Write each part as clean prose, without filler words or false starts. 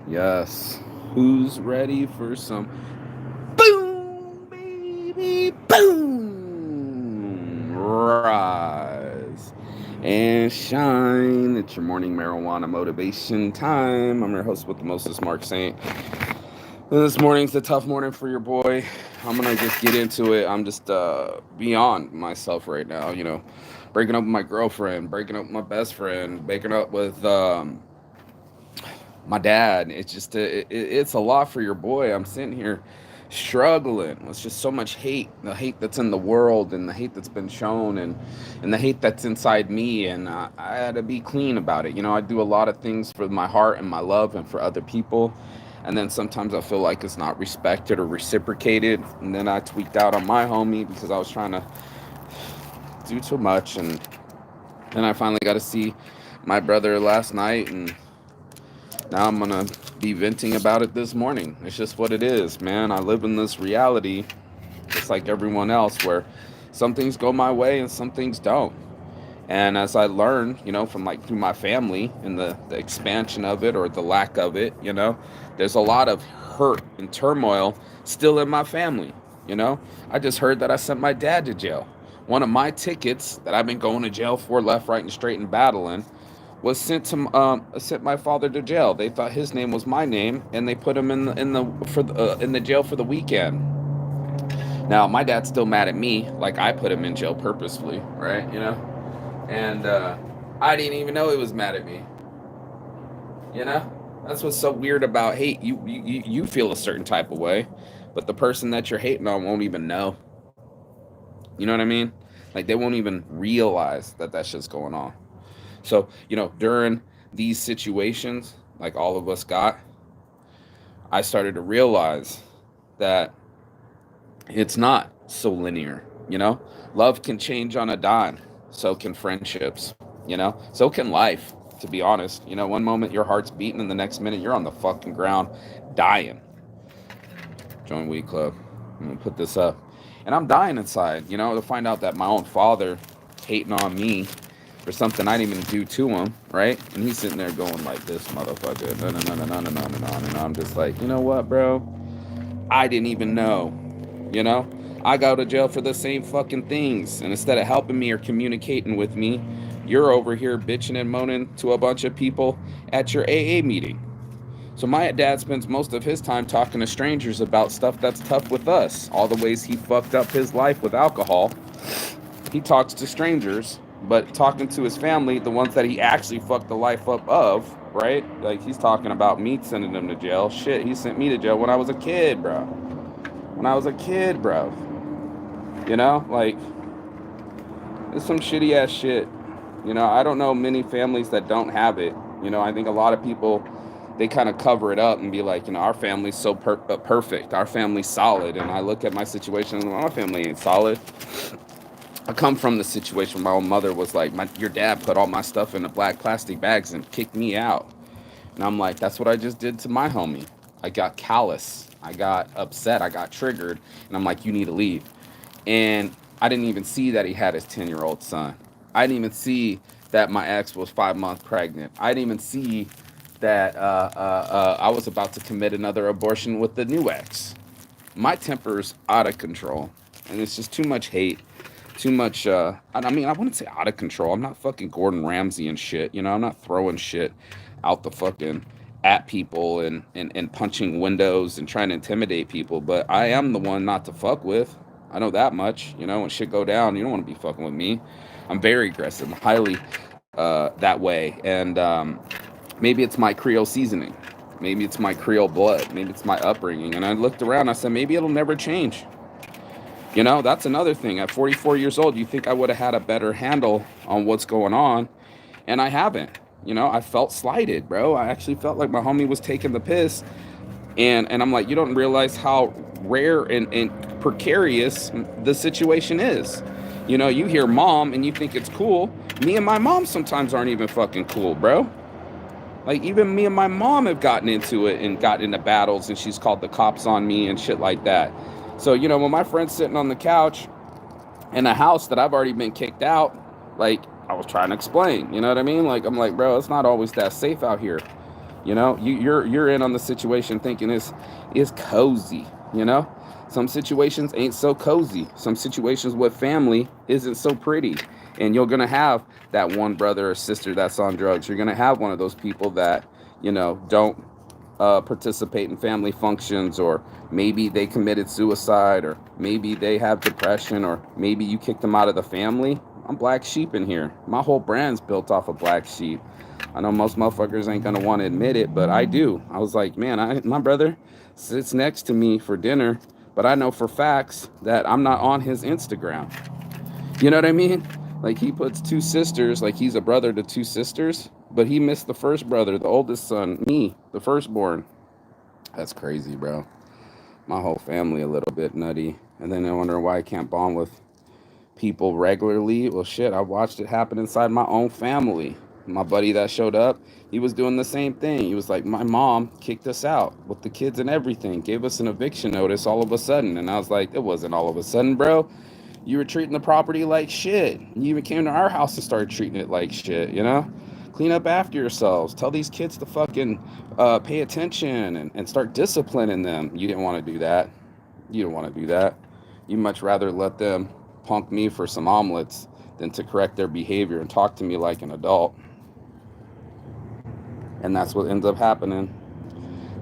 Yes. Who's ready for some boom, baby, boom? Rise and shine. It's your morning marijuana motivation time. I'm your host with the mostest, Mark Saint. And this morning's a tough morning for your boy. I'm gonna just get into it. I'm just beyond myself right now. Breaking up with my girlfriend, breaking up with my best friend, breaking up with my dad. It's a lot for your boy. I'm sitting here struggling. It's just so much hate, the hate that's in the world, and the hate that's been shown, and the hate that's inside me. And I had to be clean about it. I do a lot of things for my heart and my love and for other people. And then sometimes I feel like it's not respected or reciprocated. And then I tweaked out on my homie because I was trying to do too much. And then I finally got to see my brother last night, and now I'm gonna be venting about it this morning. It's just what it is, man. I live in this reality, just like everyone else, where some things go my way and some things don't. And as I learn, from like through my family and the expansion of it or the lack of it, there's a lot of hurt and turmoil still in my family. I just heard that I sent my dad to jail. One of my tickets that I've been going to jail for left, right, and straight and battling was sent my father to jail. They thought his name was my name, and they put him in the jail for the weekend. Now my dad's still mad at me, like I put him in jail purposefully, right? And I didn't even know he was mad at me. That's what's so weird about hate. You feel a certain type of way, but the person that you're hating on won't even know. You know what I mean? Like they won't even realize that that shit's going on. So, during these situations, like all of us got, I started to realize that it's not so linear. Love can change on a dime. So can friendships. So can life, to be honest. One moment your heart's beating, and the next minute you're on the fucking ground dying. Join Weed Club. I'm going to put this up. And I'm dying inside, to find out that my own father hating on me for something I didn't even do to him, right? And he's sitting there going like this, motherfucker. No, no, no, no, no, no, no, no, no. And I'm just like, you know what, bro? I didn't even know. You know, I go to jail for the same fucking things. And instead of helping me or communicating with me, you're over here bitching and moaning to a bunch of people at your AA meeting. So my dad spends most of his time talking to strangers about stuff that's tough with us, all the ways he fucked up his life with alcohol. He talks to strangers, but talking to his family, the ones that he actually fucked the life up of, right? Like he's talking about me sending him to jail. Shit, he sent me to jail when I was a kid, bro. When I was a kid, bro. Like it's some shitty ass shit. I don't know many families that don't have it. I think a lot of people, they kind of cover it up and be like, our family's so perfect. Our family's solid. And I look at my situation and my family ain't solid. I come from the situation where my own mother was like, your dad put all my stuff in the black plastic bags and kicked me out. And I'm like, that's what I just did to my homie. I got callous. I got upset. I got triggered. And I'm like, you need to leave. And I didn't even see that he had his 10-year-old son. I didn't even see that my ex was 5 months pregnant. I didn't even see that I was about to commit another abortion with the new ex. My temper's out of control. And it's just too much hate. Too much, I mean, I wouldn't say out of control. I'm not fucking Gordon Ramsay and shit. I'm not throwing shit out the fucking at people and punching windows and trying to intimidate people. But I am the one not to fuck with. I know that much. When shit go down, you don't want to be fucking with me. I'm very aggressive. I'm highly that way. And maybe it's my Creole seasoning. Maybe it's my Creole blood. Maybe it's my upbringing. And I looked around. I said, maybe it'll never change. That's another thing. At 44 years old, you think I would have had a better handle on what's going on, and I haven't. I felt slighted, bro. I actually felt like my homie was taking the piss, and I'm like, you don't realize how rare and precarious the situation is. You hear mom and you think it's cool. Me and my mom sometimes aren't even fucking cool, bro. Like, even me and my mom have gotten into it and gotten into battles, and she's called the cops on me and shit like that. So, when my friend's sitting on the couch in a house that I've already been kicked out, like, I was trying to explain, you know what I mean? Like, I'm like, bro, it's not always that safe out here. You know, you're in on the situation thinking it's cozy. You know, some situations ain't so cozy. Some situations with family isn't so pretty, and you're gonna have that one brother or sister that's on drugs. You're gonna have one of those people that don't participate in family functions, or maybe they committed suicide, or maybe they have depression, or maybe you kicked them out of the family. I'm black sheep in here. My whole brand's built off of black sheep. I know most motherfuckers ain't gonna want to admit it, but I do. I was like, man, my brother sits next to me for dinner, but I know for facts that I'm not on his Instagram. You know what I mean? Like, he puts two sisters, like he's a brother to two sisters, but he missed the first brother, the oldest son, me, the firstborn. That's crazy, bro. My whole family a little bit nutty. And then I wonder why I can't bond with people regularly. Well, shit, I watched it happen inside my own family. My buddy that showed up, he was doing the same thing. He was like, my mom kicked us out with the kids and everything, gave us an eviction notice all of a sudden. And I was like, it wasn't all of a sudden, bro. You were treating the property like shit. You even came to our house and started treating it like shit, you know? Clean up after yourselves. Tell these kids to fucking pay attention and start disciplining them. You didn't want to do that. You don't want to do that. You much rather let them punk me for some omelets than to correct their behavior and talk to me like an adult. And that's what ends up happening.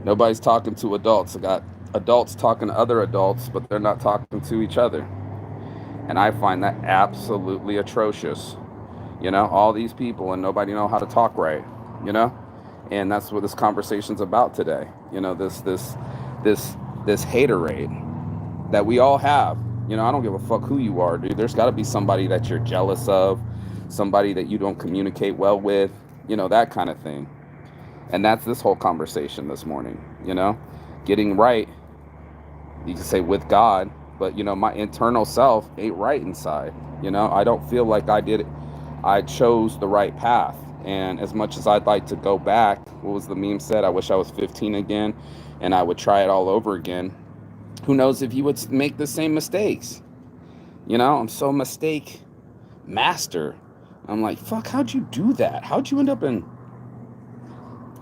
Nobody's talking to adults. I got adults talking to other adults, but they're not talking to each other. And I find that absolutely atrocious. You know, all these people and nobody know how to talk right, you know? And that's what this conversation's about today. You know, this haterade that we all have. You know, I don't give a fuck who you are, dude. There's got to be somebody that you're jealous of, somebody that you don't communicate well with, you know, that kind of thing. And that's this whole conversation this morning, you know? Getting right, you can say with God, but, you know, my internal self ain't right inside. You know, I don't feel like I chose the right path. And as much as I'd like to go back, what was the meme said? I wish I was 15 again and I would try it all over again. Who knows if you would make the same mistakes? You know, I'm so mistake master. I'm like, fuck, how'd you do that? How'd you end up in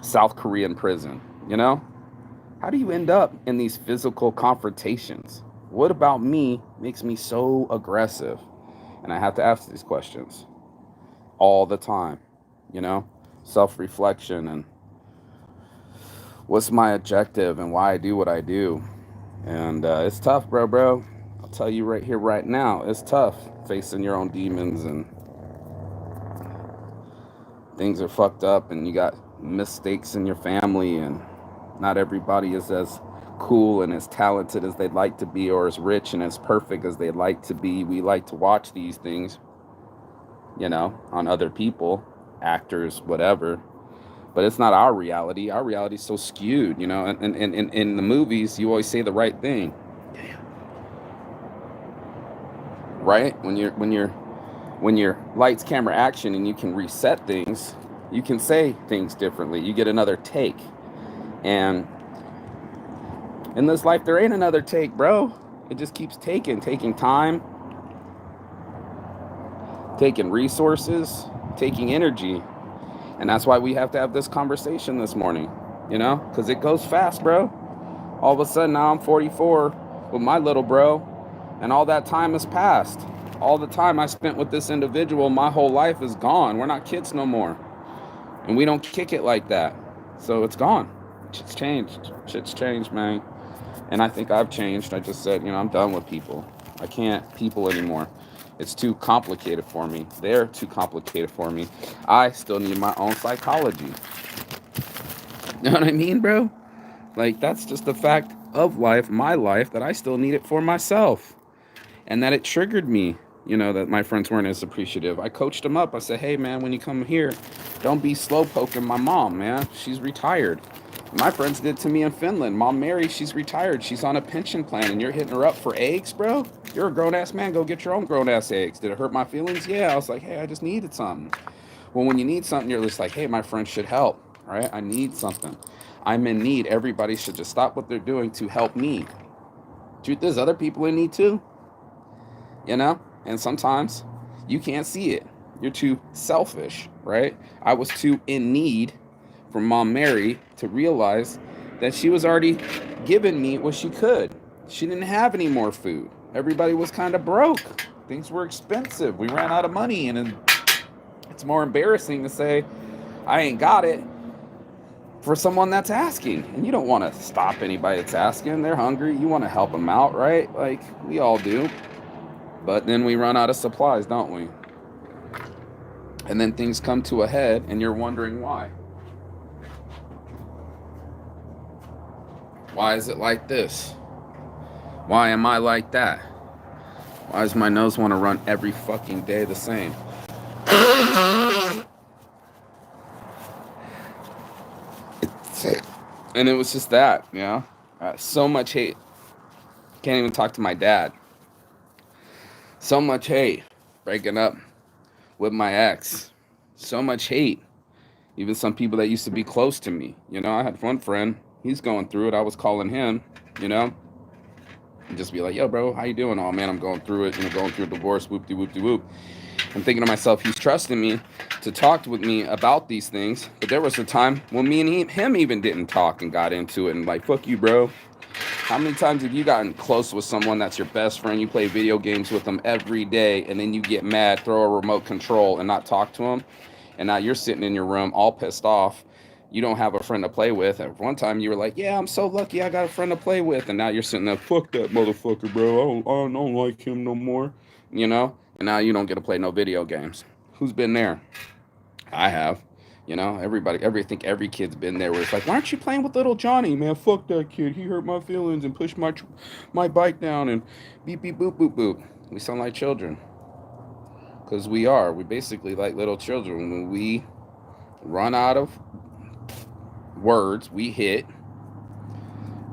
South Korean prison? You know, how do you end up in these physical confrontations? What about me makes me so aggressive? And I have to ask these questions all the time, you know, self-reflection and what's my objective and why I do what I do. And it's tough, bro. I'll tell you right here, right now, it's tough facing your own demons, and things are fucked up and you got mistakes in your family, and not everybody is as cool and as talented as they'd like to be, or as rich and as perfect as they'd like to be. We like to watch these things, you know, on other people, actors, whatever. But it's not our reality. Our reality is so skewed, you know. And in the movies, you always say the right thing, right? When you're lights, camera, action, and you can reset things, you can say things differently. You get another take. And in this life, there ain't another take, bro. It just keeps taking time, taking resources, taking energy. And that's why we have to have this conversation this morning, you know, because it goes fast, bro. All of a sudden, now I'm 44 with my little bro, and all that time has passed. All the time I spent with this individual, my whole life is gone. We're not kids no more. And we don't kick it like that. So it's gone. Shit's changed. Shit's changed, man. And I think I've changed. I just said, you know, I'm done with people. I can't people anymore. It's too complicated for me. They're too complicated for me. I still need my own psychology. You know what I mean, bro? Like, that's just the fact of life, my life, that I still need it for myself. And that it triggered me, you know, that my friends weren't as appreciative. I coached them up. I said, hey, man, when you come here, don't be slow poking my mom, man. She's retired. My friends did to me in Finland. Mom Mary, she's retired. She's on a pension plan, and you're hitting her up for eggs, bro? You're a grown-ass man. Go get your own grown-ass eggs. Did it hurt my feelings? Yeah. I was like, hey, I just needed something. Well, when you need something, you're just like, hey, my friend should help, right? I need something. I'm in need. Everybody should just stop what they're doing to help me. Truth is, other people in need too, you know? And sometimes you can't see it. You're too selfish, right? I was too in need for Mom Mary to realize that she was already giving me what she could. She didn't have any more food. Everybody was kind of broke. Things were expensive. We ran out of money, and it's more embarrassing to say I ain't got it for someone that's asking. And you don't want to stop anybody that's asking. They're hungry. You want to help them out, right? Like we all do. But then we run out of supplies, don't we? And then things come to a head and you're wondering why. Why is it like this? Why am I like that? Why does my nose want to run every fucking day the same? And it was just that, you know? So much hate. Can't even talk to my dad. So much hate. Breaking up with my ex. So much hate. Even some people that used to be close to me. You know, I had one friend. He's going through it. I was calling him, you know? And just be like, yo, bro, how you doing? Oh, man, I'm going through it. You know, going through a divorce. Whoop-de-whoop-de-whoop. I'm thinking to myself, he's trusting me to talk with me about these things. But there was a time when me and him even didn't talk and got into it. And like, fuck you, bro. How many times have you gotten close with someone that's your best friend? You play video games with them every day, and then you get mad, throw a remote control, and not talk to them. And now you're sitting in your room all pissed off. You don't have a friend to play with. At one time, you were like, yeah, I'm so lucky I got a friend to play with. And now you're sitting there, fuck that motherfucker, bro. I don't like him no more. You know? And now you don't get to play no video games. Who's been there? I have. You know, I think every kid's been there where it's like, why aren't you playing with little Johnny, man? Fuck that kid. He hurt my feelings and pushed my bike down and beep, beep, boop, boop, boop. We sound like children. Because we are. We basically like little children. When we run out of words, we hit.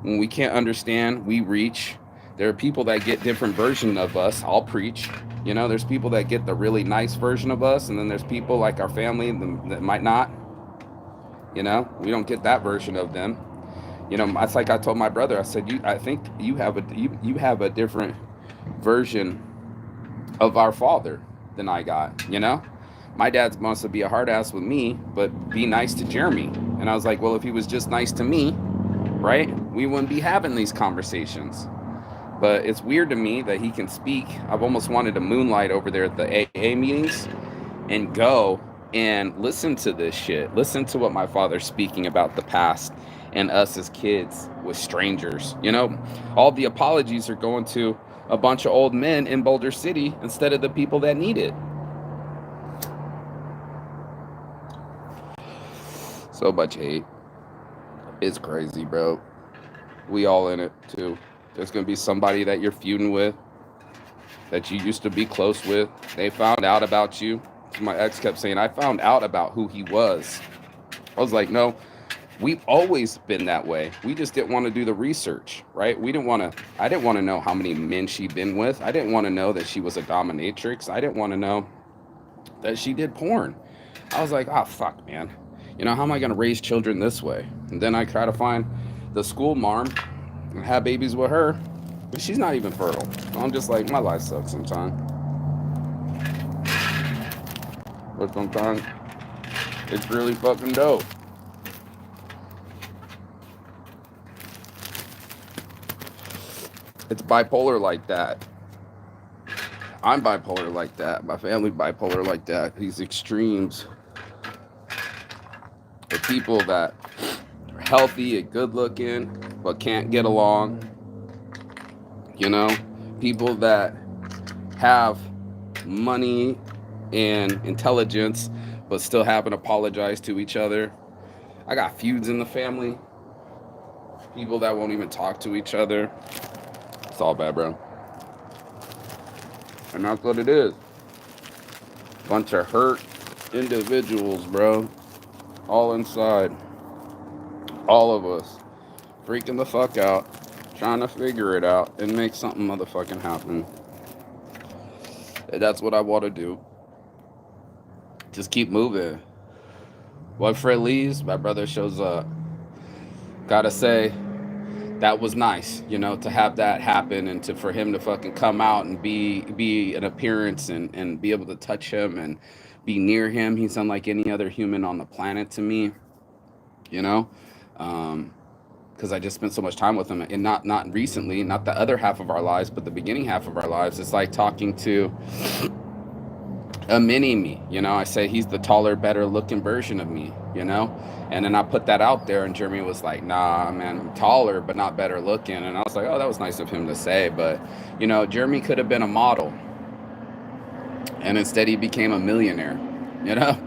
When we can't understand, we reach. There are people that get different versions of us. I'll preach. You know, there's people that get the really nice version of us, and then there's people like our family that might not. You know, we don't get that version of them. You know, it's like I told my brother. I said, I think you have a different version of our father than I got. You know, my dad's wants to be a hard ass with me, but be nice to Jeremy. And I was like, well, if he was just nice to me, right, we wouldn't be having these conversations. But it's weird to me that he can speak. I've almost wanted to moonlight over there at the AA meetings and go and listen to this shit. Listen to what my father's speaking about the past and us as kids with strangers. You know, all the apologies are going to a bunch of old men in Boulder City instead of the people that need it. So much hate. It's crazy, bro. We all in it, too. There's going to be somebody that you're feuding with, that you used to be close with. They found out about you. My ex kept saying, I found out about who he was. I was like, no, we've always been that way. We just didn't want to do the research, right? I didn't want to know how many men she'd been with. I didn't want to know that she was a dominatrix. I didn't want to know that she did porn. I was like, oh, fuck, man. You know, how am I going to raise children this way? And then I try to find the school marm and have babies with her, but she's not even fertile. So I'm just like, my life sucks sometimes. But sometimes it's really fucking dope. It's bipolar like that. I'm bipolar like that. My family bipolar like that. These extremes. The people that are healthy and good looking but can't get along. You know, people that have money and intelligence but still haven't apologized to each other. I got feuds in the family. People that won't even talk to each other. It's all bad, bro. And that's what it is. Bunch of hurt individuals, bro. All inside. All of us. Freaking the fuck out. Trying to figure it out and make something motherfucking happen. And that's what I want to do. Just keep moving. When Fred leaves, my brother shows up. Gotta say, that was nice, you know, to have that happen and for him to fucking come out and be an appearance and be able to touch him and be near him. He's unlike any other human on the planet to me, you know. Because I just spent so much time with him, and not recently, not the other half of our lives, but the beginning half of our lives. It's like talking to a mini me. I say he's the taller, better looking version of me. And then I put that out there, and Jeremy was like, "Nah, man, I'm taller, but not better looking." And I was like, "Oh, that was nice of him to say." But Jeremy could have been a model, and instead he became a millionaire. You know,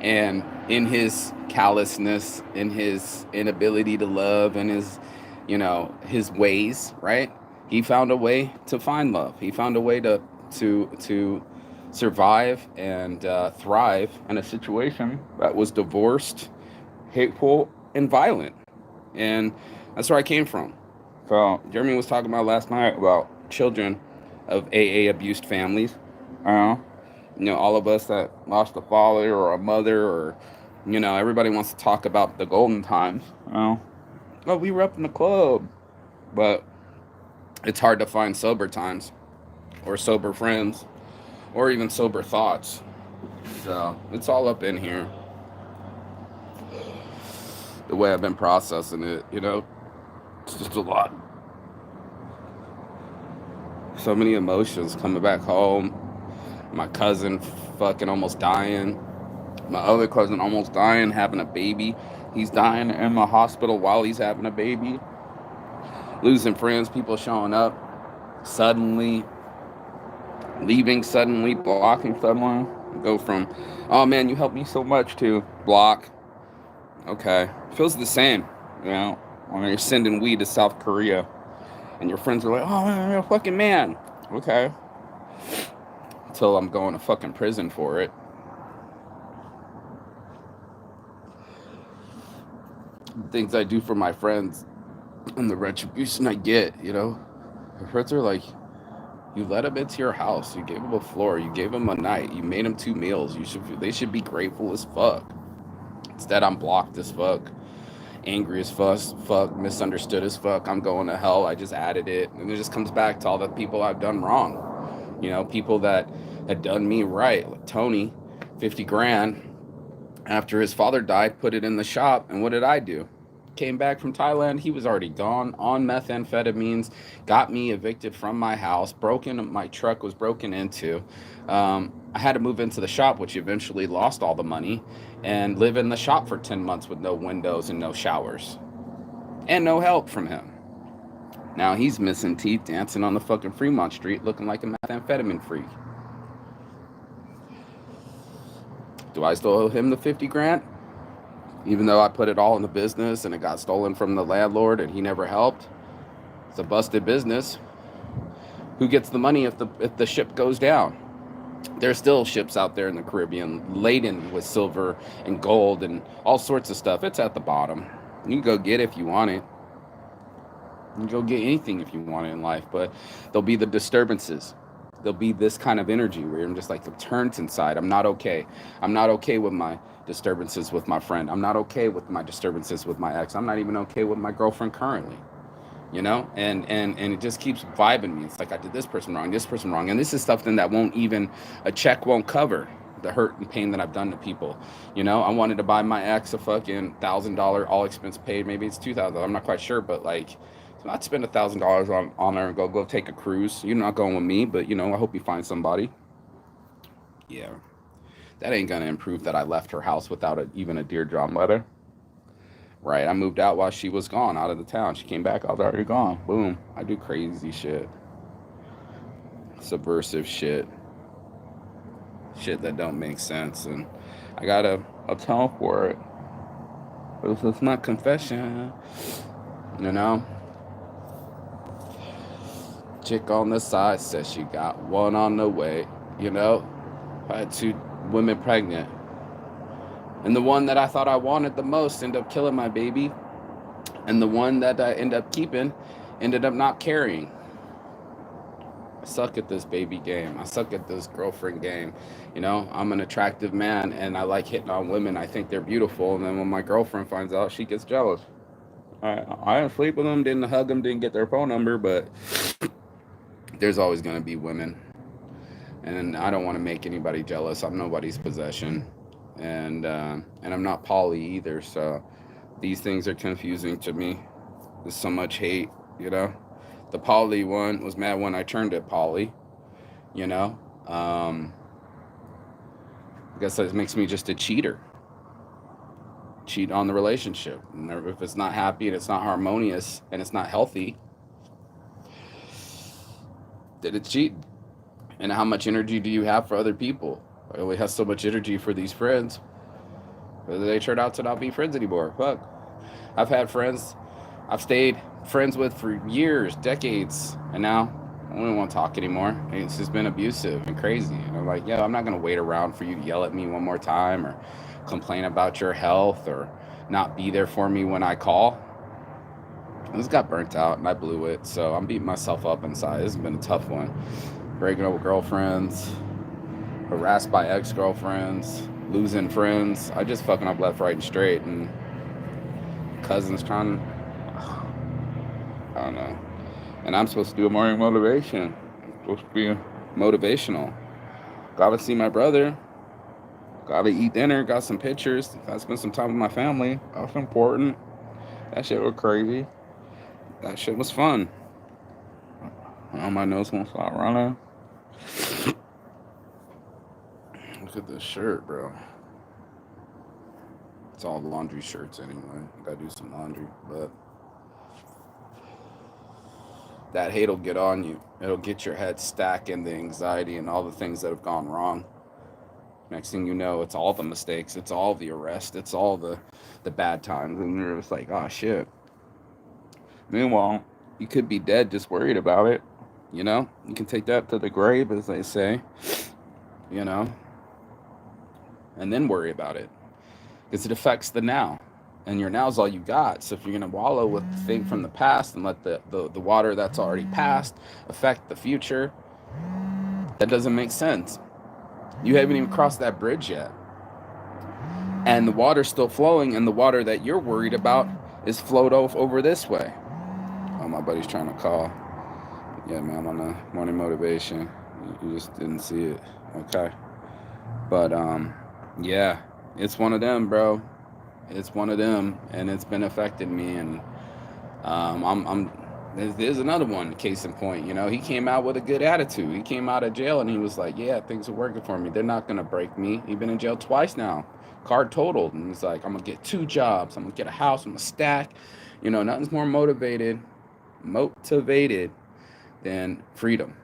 and in his callousness, in his inability to love, and his ways, right? He found a way to find love. He found a way to survive and thrive in a situation that was divorced, hateful, and violent. And that's where I came from. So Jeremy was talking about last night about children of AA abused families. Uh, all of us that lost a father or a mother, or everybody wants to talk about the golden times. Well, we were up in the club, but it's hard to find sober times, or sober friends, or even sober thoughts. So it's all up in here. The way I've been processing it, it's just a lot. So many emotions coming back home. My cousin fucking almost dying. My other cousin almost dying, having a baby. He's dying in the hospital while he's having a baby. Losing friends, people showing up suddenly, leaving suddenly, blocking suddenly. Go from, "Oh man, you helped me so much," to block. Okay. Feels the same, when you're sending weed to South Korea and your friends are like, "Oh man, you're a fucking man." Okay. Until I'm going to fucking prison for it. Things I do for my friends and the retribution I get, My friends are like, "You let them into your house. You gave them a floor. You gave them a night. You made them 2 meals. They should be grateful as fuck." Instead, I'm blocked as fuck, angry as fuck, misunderstood as fuck. I'm going to hell. I just added it, and it just comes back to all the people I've done wrong. People that had done me right, like Tony, 50 grand after his father died, put it in the shop, and what did I do? Came back from Thailand, he was already gone on methamphetamines, got me evicted from my house, my truck was broken into. I had to move into the shop, which eventually lost all the money, and live in the shop for 10 months with no windows and no showers, and no help from him. Now he's missing teeth, dancing on the fucking Fremont Street, looking like a methamphetamine freak. Do I still owe him the 50 grand? Even though I put it all in the business and it got stolen from the landlord and he never helped? It's a busted business. Who gets the money if the ship goes down? There's still ships out there in the Caribbean laden with silver and gold and all sorts of stuff. It's at the bottom. You can go get it if you want it. You can go get anything if you want it in life, but there'll be the disturbances. There'll be this kind of energy where I'm just like, it turns inside. I'm not okay. I'm not okay with my disturbances with my friend. I'm not okay with my disturbances with my ex. I'm not even okay with my girlfriend currently. And it just keeps vibing me. It's like I did this person wrong, and this is something that a check won't cover the hurt and pain that I've done to people. I wanted to buy my ex a fucking $1,000 all expense paid. Maybe it's $2,000. I'm not quite sure, but like, not spend $1,000 on her and go take a cruise. You're not going with me, but I hope you find somebody. Yeah, that ain't gonna improve that I left her house without even a Dear John letter. Right, I moved out while she was gone, out of the town. She came back, I was already gone. Boom. I do crazy shit. Subversive shit. Shit that don't make sense. And I gotta atone for it. It's not confession. Chick on the side says she got one on the way. I had 2 women pregnant. And the one that I thought I wanted the most ended up killing my baby. And the one that I ended up keeping ended up not carrying. I suck at this baby game. I suck at this girlfriend game. I'm an attractive man and I like hitting on women. I think they're beautiful. And then when my girlfriend finds out, she gets jealous. I didn't sleep with them, didn't hug them, didn't get their phone number, but there's always going to be women. And I don't want to make anybody jealous. I'm nobody's possession. And I'm not poly either, so These things are confusing to me. There's so much hate, you know. The poly one was mad when I turned it poly, you know. I guess that makes me just a cheater. Cheat on the relationship. And if it's not happy and it's not harmonious and it's not healthy, then it's cheat. And how much energy do you have for other people? I only have so much energy for these friends. Whether they turn out to not be friends anymore. Fuck. I've had friends I've stayed friends with for years, decades, and now I don't want to talk anymore. It's just been abusive and crazy. And I'm like, yeah, I'm not gonna wait around for you to yell at me one more time or complain about your health or not be there for me when I call. I just got burnt out and I blew it, so I'm beating myself up inside. This has been a tough one. Breaking up with girlfriends, harassed by ex-girlfriends, losing friends. I just fucking up left, right, and straight. And cousins trying to, I don't know. And I'm supposed to do a morning motivation. I'm supposed to be motivational. Gotta see my brother. Gotta eat dinner. Got some pictures. Gotta spend some time with my family. That's important. That shit was crazy. That shit was fun. Oh, my nose won't stop running. Look at this shirt, bro. It's all laundry shirts anyway. Gotta do some laundry, but that hate will get on you. It'll get your head stacking the anxiety and all the things that have gone wrong. Next thing you know, it's all the mistakes. It's all the arrest. It's all the bad times. And you're just like, oh, shit. Meanwhile, you could be dead just worried about it. You know? You can take that to the grave, as they say. You know? And then worry about it. Because it affects the now. And your now's all you got. So if you're going to wallow with the thing from the past and let the water that's already passed affect the future, that doesn't make sense. You haven't even crossed that bridge yet. And the water's still flowing, and the water that you're worried about is flowed over this way. Oh, my buddy's trying to call. Yeah, man, I'm on the morning motivation. You just didn't see it. Okay. But, yeah, it's one of them, bro. It's one of them, and it's been affecting me. And there's another one, case in point. You know, he came out with a good attitude. He came out of jail and he was like, yeah, things are working for me. They're not gonna break me. He's been in jail twice now, card totaled, and he's like, I'm gonna get 2 jobs, I'm gonna get a house, I'm gonna stack. You know, nothing's more motivated than freedom.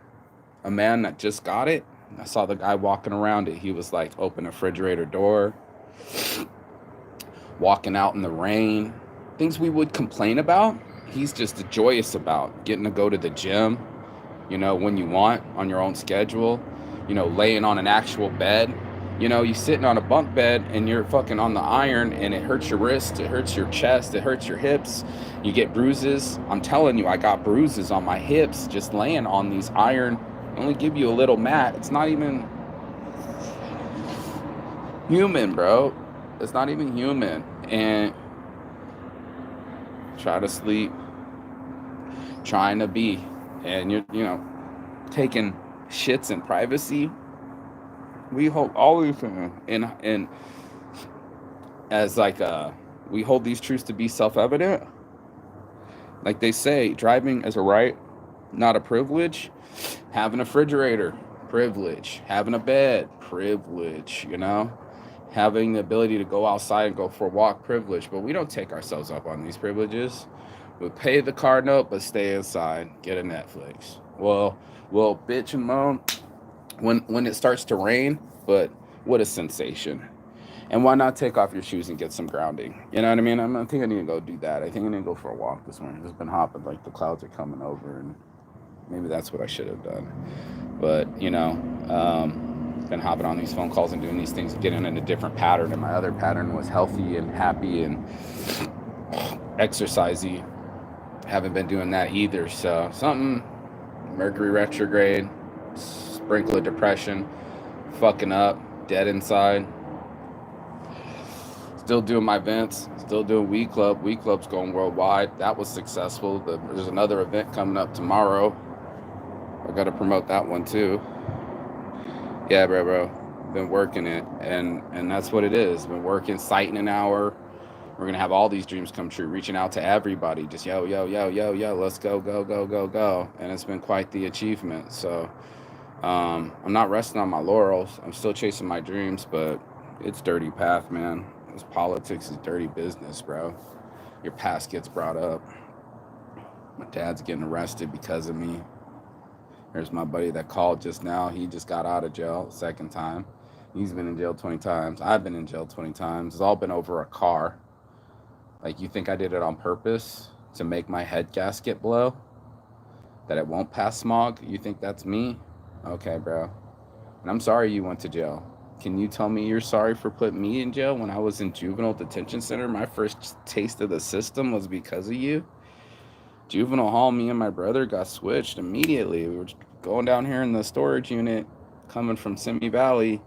A man that just got it. I saw the guy walking around it. He was like, open a refrigerator door, walking out in the rain, things we would complain about. He's just joyous about getting to go to the gym, you know, when you want, on your own schedule, you know, laying on an actual bed. You know, you sitting on a bunk bed and you're fucking on the iron and it hurts your wrist, it hurts your chest, it hurts your hips. You get bruises. I'm telling you, I got bruises on my hips just laying on these iron. They only give you a little mat. It's not even human, bro. It's not even human. And try to sleep, trying to be, and you're, you know, taking shits in privacy. We hold all these things in as like we hold these truths to be self-evident. Like they say, driving is a right, not a privilege. Having a refrigerator, privilege. Having a bed, privilege. You know, having the ability to go outside and go for a walk, privilege. But we don't take ourselves up on these privileges. We pay the car note, but stay inside, get a Netflix. Well, bitch and moan when it starts to rain, but what a sensation. And why not take off your shoes and get some grounding? You know what I mean? I think I need to go do that. I think I need to go for a walk this morning. It's been hot, but like the clouds are coming over, and maybe that's what I should have done. But, you know, been hopping on these phone calls and doing these things, getting in a different pattern. And my other pattern was healthy and happy and exercisey. Haven't been doing that either. So something, Mercury retrograde, sprinkle of depression, fucking up, dead inside. Still doing my events, still doing Weed Club. Weed Club's going worldwide. That was successful. There's another event coming up tomorrow. I got to promote that one too. Yeah, bro. Been working it, and that's what it is. Been working, sighting an hour, We're gonna have all these dreams come true, reaching out to everybody, just yo, yo, yo, yo, yo, let's go, go, go, go, go. And it's been quite the achievement. So I'm not resting on my laurels. I'm still chasing my dreams, but it's dirty path, man. This politics is dirty business, bro. Your past gets brought up. My dad's getting arrested because of me. There's my buddy that called just now. He just got out of jail, second time. He's been in jail 20 times. I've been in jail 20 times. It's all been over a car. Like, you think I did it on purpose to make my head gasket blow? That it won't pass smog? You think that's me? Okay, bro. And I'm sorry you went to jail. Can you tell me you're sorry for putting me in jail when I was in juvenile detention center? My first taste of the system was because of you. Juvenile hall, me and my brother got switched immediately. We were going down here in the storage unit, coming from Simi Valley,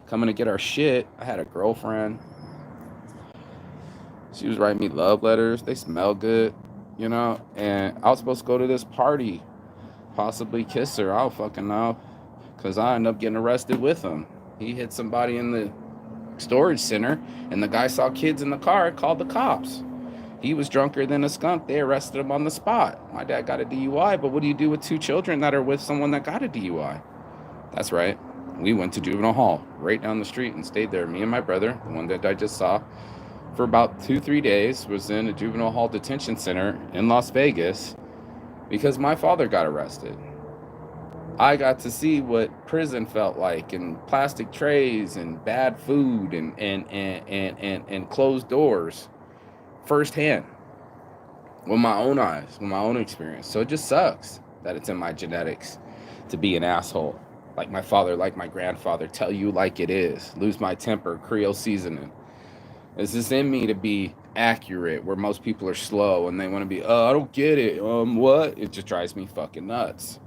coming to get our shit. I had a girlfriend. She was writing me love letters. They smell good, you know? And I was supposed to go to this party, possibly kiss her. I don't fucking know. Because I ended up getting arrested with him. He hit somebody in the storage center, and the guy saw kids in the car, called the cops. He was drunker than a skunk. They arrested him on the spot. My dad got a DUI, but what do you do with two children that are with someone that got a DUI? That's right. We went to juvenile hall right down the street and stayed there. Me and my brother, the one that I just saw, for about 2-3 days, was in a juvenile hall detention center in Las Vegas because my father got arrested. I got to see what prison felt like, and plastic trays and bad food and closed doors firsthand with my own eyes, with my own experience. So it just sucks that it's in my genetics to be an asshole. Like my father, like my grandfather, tell you like it is, lose my temper, Creole seasoning. It's just in me to be accurate where most people are slow and they want to be, oh, I don't get it. What? It just drives me fucking nuts.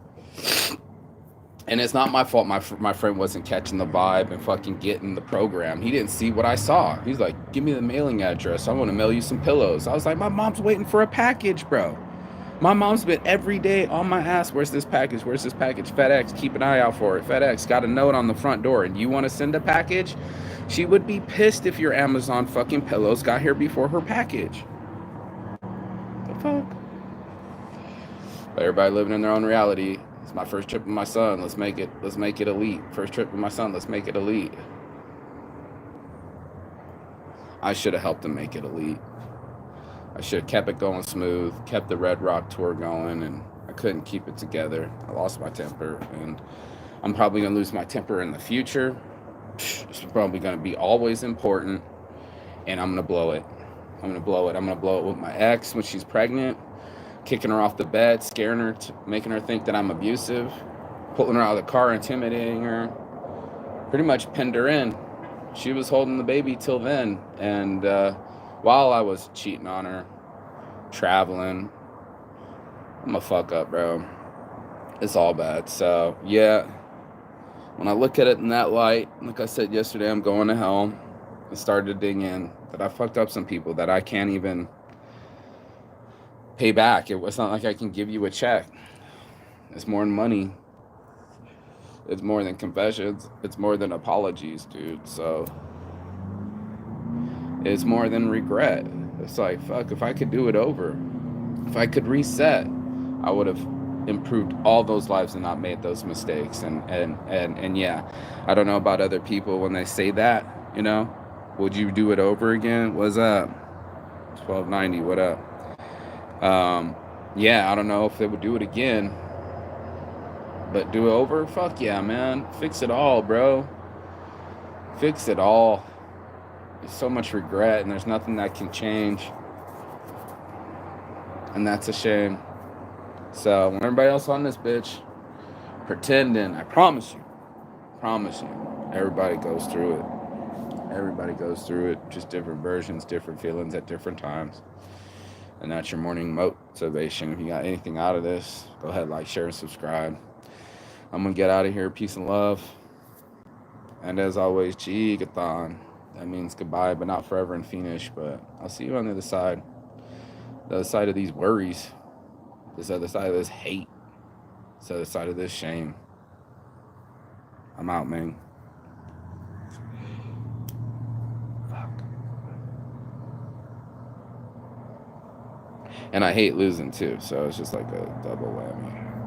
And it's not my fault my friend wasn't catching the vibe and fucking getting the program. He didn't see what I saw. He's like, give me the mailing address. I want to mail you some pillows. I was like, my mom's waiting for a package, bro. My mom's been every day on my ass. Where's this package? Where's this package? FedEx, keep an eye out for it. FedEx got a note on the front door. And you want to send a package? She would be pissed if your Amazon fucking pillows got here before her package. The fuck? But everybody living in their own reality. It's my first trip with my son. Let's make it elite. First trip with my son. Let's make it elite. I should have helped him make it elite. I should have kept it going smooth, kept the Red Rock tour going, and I couldn't keep it together. I lost my temper, and I'm probably going to lose my temper in the future. It's probably going to be always important, and I'm going to blow it. I'm going to blow it with my ex when she's pregnant, kicking her off the bed, scaring her, making her think that I'm abusive, pulling her out of the car, intimidating her, pretty much pinned her in. She was holding the baby till then, and while I was cheating on her, traveling, I'm a fuck up, bro. It's all bad. So, yeah, when I look at it in that light, like I said yesterday, I'm going to hell. I started to dig in that I fucked up some people that I can't even pay back. It's not like I can give you a check. It's more than money. It's more than confessions. It's more than apologies, dude. So it's more than regret. It's like, fuck, if I could do it over, if I could reset, I would have improved all those lives and not made those mistakes. And yeah, I don't know about other people when they say that, you know, would you do it over again? What's up? 1290, what up? Yeah, I don't know if they would do it again, but do it over? Fuck yeah, man. Fix it all, bro. Fix it all. There's so much regret, and there's nothing that can change. And that's a shame. So, when everybody else on this bitch pretending, I promise you, everybody goes through it. Everybody goes through it. Just different versions, different feelings at different times. And that's your morning motivation. If you got anything out of this, go ahead, like, share, and subscribe. I'm going to get out of here. Peace and love. And as always, Chigathon. That means goodbye, but not forever and finish. But I'll see you on the other side. The other side of these worries. This other side of this hate. This other side of this shame. I'm out, man. and I hate losing too. So it's just like a double whammy.